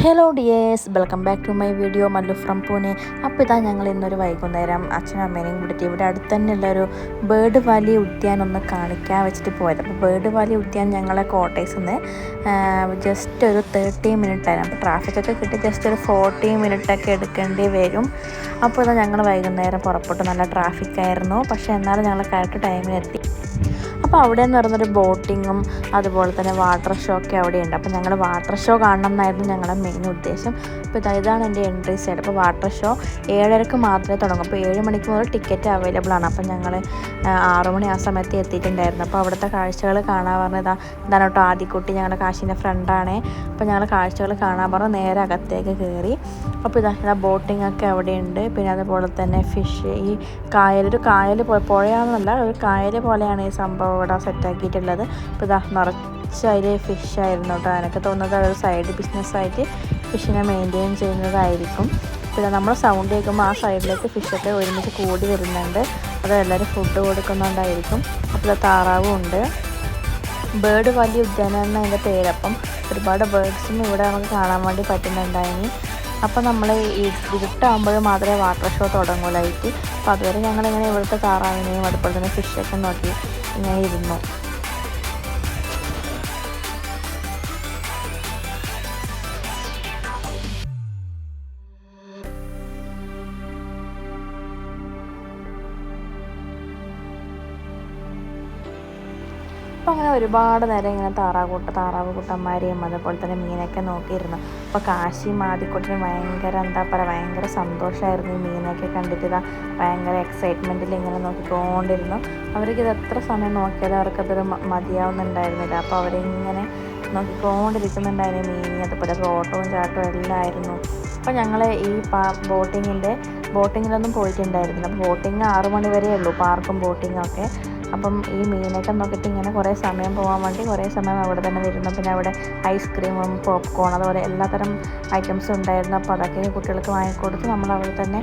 Hello dears, welcome back to my video Mallu from Pune. അപ്പോൾ ഇതാ ഞങ്ങൾ ഇന്നൊരു വൈകുന്നേരം അച്ഛനും അമ്മേനെയും കൂടിയിട്ട് ഇവിടെ അടുത്ത് തന്നെയുള്ളൊരു ബേർഡ് വാലി ഉദ്യാനം ഒന്ന് കാണിക്കാൻ വെച്ചിട്ട് പോയത്. അപ്പോൾ ബേർഡ് വാലി ഉദ്യാനം ഞങ്ങളെ കോട്ടേഴ്സിൽ നിന്ന് ജസ്റ്റ് ഒരു 30 മിനിറ്റായിരുന്നു. അപ്പോൾ ട്രാഫിക്കൊക്കെ കിട്ടി ജസ്റ്റ് ഒരു 40 മിനിറ്റൊക്കെ എടുക്കേണ്ടി വരും. അപ്പോൾ ഇതാ ഞങ്ങൾ വൈകുന്നേരം പുറപ്പെട്ടു. നല്ല ട്രാഫിക്കായിരുന്നു, പക്ഷേ എന്നാലും ഞങ്ങൾ കറക്റ്റ് ടൈമിനെത്തി. അപ്പോൾ അവിടെ എന്ന് പറയുന്നൊരു ബോട്ടിങ്ങും അതുപോലെ തന്നെ വാട്ടർ ഷോ ഒക്കെ അവിടെയുണ്ട്. അപ്പോൾ ഞങ്ങൾ വാട്ടർ ഷോ കാണണം എന്നായിരുന്നു ഞങ്ങളുടെ മെയിൻ ഉദ്ദേശം. അപ്പോൾ ഇതാണ് എൻ്റെ എൻട്രി സൈഡ്. അപ്പോൾ വാട്ടർ ഷോ 7:30 മാത്രമേ തുടങ്ങൂ. അപ്പോൾ 7 മണിക്ക് മുതൽ ടിക്കറ്റ് അവൈലബിൾ ആണ്. അപ്പോൾ ഞങ്ങൾ 6 മണി ആ സമയത്ത് എത്തിയിട്ടുണ്ടായിരുന്നു. അപ്പോൾ അവിടുത്തെ കാഴ്ചകൾ കാണാൻ പറഞ്ഞതാ ഇതാണ് കേട്ടോ ആദിക്കുട്ടി, ഞങ്ങളുടെ കാശിൻ്റെ ഫ്രണ്ടാണേ. അപ്പോൾ ഞങ്ങൾ കാഴ്ചകൾ കാണാൻ പറഞ്ഞ് നേരെ അകത്തേക്ക് കയറി. അപ്പോൾ ഇതാ ബോട്ടിംഗ് ഒക്കെ അവിടെയുണ്ട്. പിന്നെ അതുപോലെ തന്നെ ഫിഷ്, ഈ ഒരു കായൽ പുഴയാണെന്നല്ല, ഒരു കായൽ പോലെയാണ് ഈ സംഭവം ഇവിടെ സെറ്റാക്കിയിട്ടുള്ളത്. അപ്പോൾ ഇതാ നിറച്ച് അതിൽ ഫിഷായിരുന്നു കേട്ടോ. എനിക്ക് തോന്നുന്നത് ഒരു സൈഡ് ബിസിനസ്സായിട്ട് ഫിഷിനെ മെയിൻറ്റെയിൻ ചെയ്യുന്നതായിരിക്കും. പിന്നെ നമ്മൾ സൗണ്ട് കേൾക്കുമ്പോൾ ആ സൈഡിലേക്ക് ഫിഷൊക്കെ ഒരുമിച്ച് കൂടി വരുന്നുണ്ട്. അത് എല്ലാവരും ഫുഡ് കൊടുക്കുന്നുണ്ടായിരിക്കും. അപ്പോൾ താറാവും ഉണ്ട്. ബേർഡ് വാലി ഉദ്യാനം എന്ന അതിൻ്റെ പേര്. അപ്പം ഒരുപാട് ബേർഡ്സും ഇവിടെ നമുക്ക് കാണാൻ വേണ്ടി പറ്റുന്നുണ്ടായിനി. അപ്പോൾ നമ്മൾ ഇരുട്ടാകുമ്പോൾ മാത്രമേ വാട്ടർ ഷോ തുടങ്ങൂലായിട്ട്. അപ്പോൾ അതുവരെ ഞങ്ങളിങ്ങനെ ഇവിടുത്തെ താറാവിനെയും അതുപോലെ തന്നെ ഫിഷൊക്കെ നോക്കി ഇങ്ങനെ ഇരുന്നു. അപ്പോൾ അങ്ങനെ ഒരുപാട് നേരം ഇങ്ങനെ താറാവ് കുട്ടന്മാരെയും അതുപോലെ തന്നെ മീനൊക്കെ നോക്കിയിരുന്നു. അപ്പോൾ കാശിയും ആദിക്കുട്ടിനും ഭയങ്കര സന്തോഷമായിരുന്നു ഈ മീനൊക്കെ കണ്ടിട്ട്. ഭയങ്കര എക്സൈറ്റ്മെൻറ്റിൽ ഇങ്ങനെ നോക്കിക്കൊണ്ടിരുന്നു. അവർക്കിത് എത്ര സമയം നോക്കിയാലും അവർക്കതൊരു മതിയാവുന്നുണ്ടായിരുന്നില്ല. അപ്പോൾ അവരിങ്ങനെ നോക്കിക്കൊണ്ടിരിക്കുന്നുണ്ടായിരുന്നു മീനി. അതുപോലെ ഓട്ടവും ചാട്ടവും എല്ലാം ആയിരുന്നു. അപ്പോൾ ഞങ്ങൾ ഈ ബോട്ടിങ്ങിലൊന്നും പോയിട്ടുണ്ടായിരുന്നില്ല. അപ്പോൾ ബോട്ടിങ് 6 മണി വരെ ഉള്ളൂ, പാർക്കും ബോട്ടിങ്ങും ഒക്കെ. അപ്പം ഈ മീനൊക്കെ നോക്കിയിട്ട് ഇങ്ങനെ കുറേ സമയം പോകാൻ വേണ്ടി കുറേ സമയം അവിടെ തന്നെ വരുന്നു. പിന്നെ അവിടെ ഐസ്ക്രീമും പോപ്കോൺ അതുപോലെ എല്ലാത്തരം ഐറ്റംസും ഉണ്ടായിരുന്നു. അപ്പോൾ അതൊക്കെ കുട്ടികൾക്ക് വാങ്ങിക്കൊടുത്ത് നമ്മൾ അവിടെ തന്നെ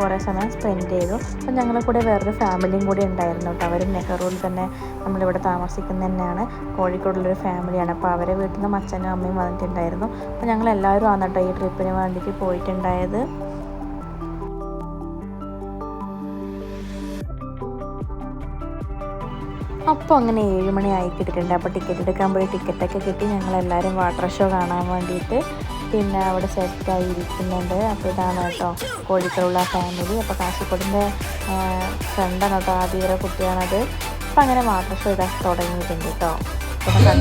കുറേ സമയം സ്പെൻഡ് ചെയ്തു. അപ്പം ഞങ്ങളെ കൂടെ വേറൊരു ഫാമിലിയും കൂടി ഉണ്ടായിരുന്നു കേട്ടോ. അവരും നെഹ്റുവിൽ തന്നെ നമ്മളിവിടെ താമസിക്കുന്നത് തന്നെയാണ്, കോഴിക്കോടുള്ളൊരു ഫാമിലിയാണ്. അപ്പോൾ അവരെ വീട്ടിൽ നിന്ന് അച്ഛനും അമ്മയും വന്നിട്ടുണ്ടായിരുന്നു. അപ്പോൾ ഞങ്ങളെല്ലാവരും ആണ് കേട്ടോ ഈ ട്രിപ്പിന് വേണ്ടിയിട്ട് പോയിട്ടുണ്ടായത്. അപ്പോൾ അങ്ങനെ 7 മണി ആയി കിട്ടിയിട്ടുണ്ട്. അപ്പോൾ ടിക്കറ്റ് എടുക്കാൻ പോയി ടിക്കറ്റൊക്കെ കിട്ടി. ഞങ്ങളെല്ലാവരും വാട്ടർ ഷോ കാണാൻ വേണ്ടിയിട്ട് പിന്നെ അവിടെ സെറ്റായി ഇരിക്കുന്നുണ്ട്. അപ്പോൾ ഇതാണ് കേട്ടോ കോഴിക്കോടുള്ള ഫാമിലി. അപ്പോൾ കാശിക്കോടിൻ്റെ ഫ്രണ്ടാണ് കേട്ടോ, ആദ്യവരെ കുട്ടിയാണത്. അപ്പോൾ അങ്ങനെ വാട്ടർ ഷോ ഇതാ തുടങ്ങിയിട്ടുണ്ട് കേട്ടോ. പിന്നെ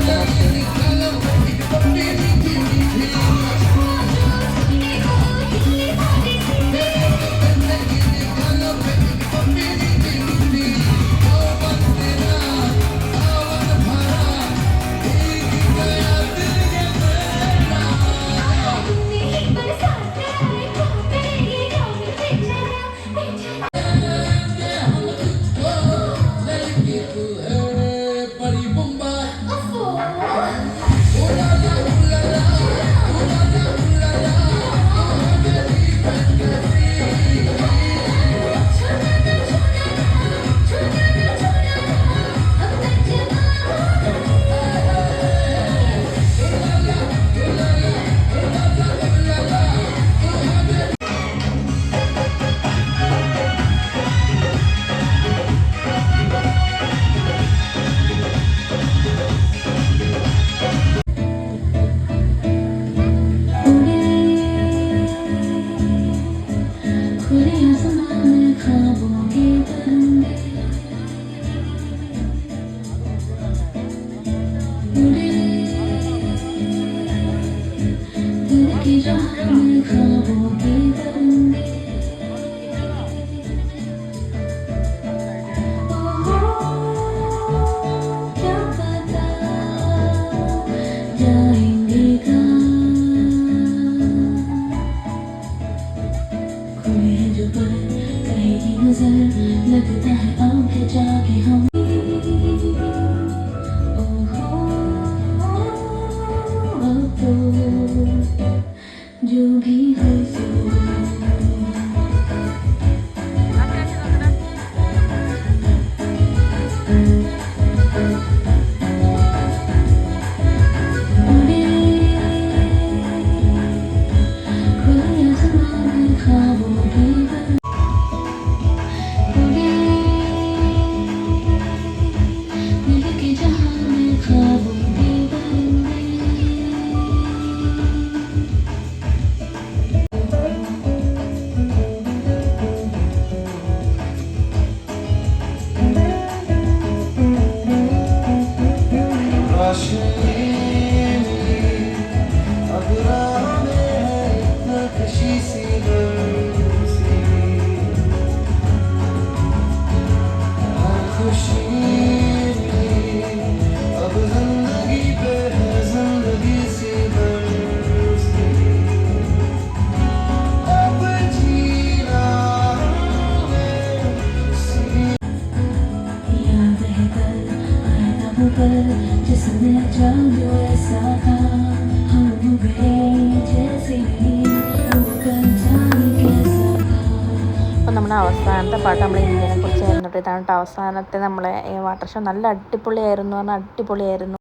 കണ്ടിന്യൂസ് लगता है आंखें जाके हम जो भी हो जिसने जानो ऐसा था हम हो गए जैसे वो कल जाने कैसा था. അപ്പോൾ നമ്മുടെ അവസാനത്തെ പാട്ട് നമ്മൾ ഇന്ത്യനെ കുറിച്ചായിരുന്നു കേട്ടോ. ഇതാണ് കേട്ടോ അവസാനത്തെ നമ്മളെ വാട്ടർ ഷോ. നല്ല അടിപൊളിയായിരുന്നു, പറഞ്ഞാൽ അടിപൊളിയായിരുന്നു.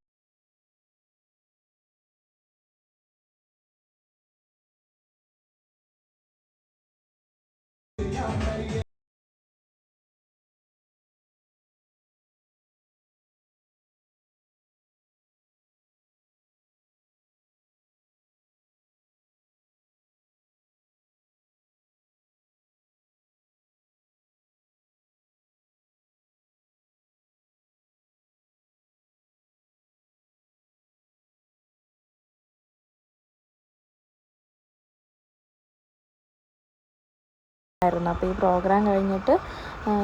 അപ്പോൾ ഈ പ്രോഗ്രാം കഴിഞ്ഞിട്ട്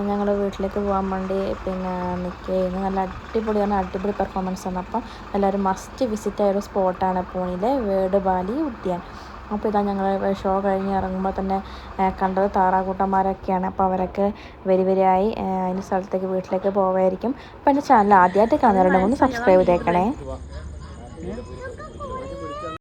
ഞങ്ങൾ വീട്ടിലേക്ക് പോകാൻ വേണ്ടി പിന്നെ നിൽക്കുകയായിരുന്നു. നല്ല അടിപൊളിയാണ്, അടിപൊളി പെർഫോമൻസ് ആണ്. അപ്പം എല്ലാവരും മസ്റ്റ് വിസിറ്റ് ആയ ഒരു സ്പോട്ടാണ് പൂനെയിലെ വേഡ് വാലി ഉദ്യാൻ. അപ്പോൾ ഇതാ ഞങ്ങൾ ഷോ കഴിഞ്ഞ് ഇറങ്ങുമ്പോൾ തന്നെ കണ്ടത് താറാകൂട്ടന്മാരൊക്കെയാണ്. അപ്പോൾ അവരൊക്കെ വരിവരിയായി അതിൻ്റെ സ്ഥലത്തേക്ക് വീട്ടിലേക്ക് പോവായിരിക്കും. അപ്പോൾ എൻ്റെ ചാനൽ ആദ്യമായിട്ട് കാണുന്നവരുണ്ടെങ്കിൽ ഒന്ന് സബ്സ്ക്രൈബ് ചെയ്തേക്കണേ.